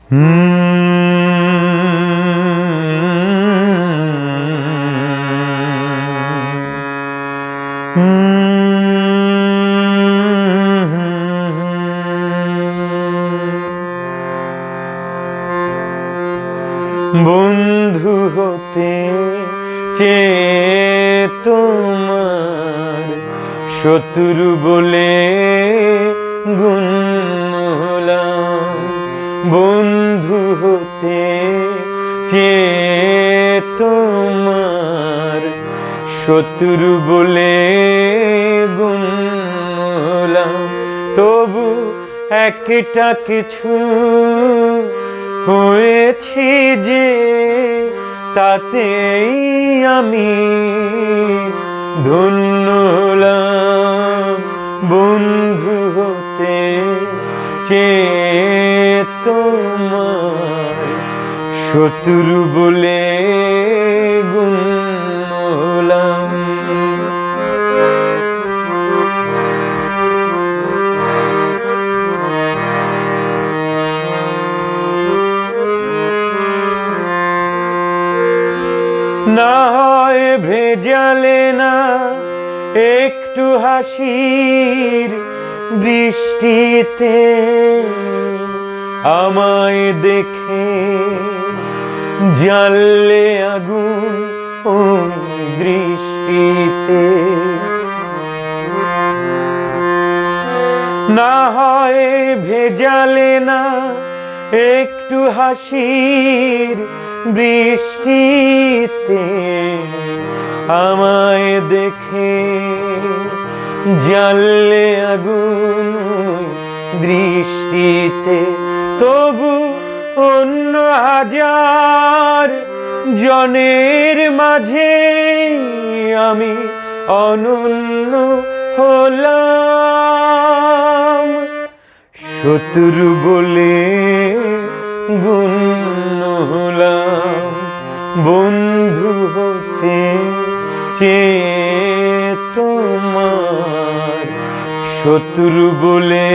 বন্ধু হতে চেয়ে তোমার শত্রু বলে গণ্য হলাম। বন্ধু হতে চেয়ে তোমার শত্রু বলে গণ্য হলাম। তবু একটা কিছু হয়েছি যে তাতেই আমি ধন্য হলাম। বন্ধু হতে চেয়ে তোমার শত্রু বলে গণ্য হলাম। না হয় ভেজালে না একটু হাসির বৃষ্টিতে, আমায় দেখে জ্বাললে আগুন ওই দৃষ্টিতে। না হয় ভেজালে না একটু হাসির বৃষ্টিতে, আমায় দেখে জ্বাললে আগুন দৃষ্টিতে। তবু অন্য হাজার জনের মাঝে আমি অনন্য হলাম। শত্রু বলে গণ্য হলাম। বন্ধু হতে চেয়ে তোমার শত্রু বলে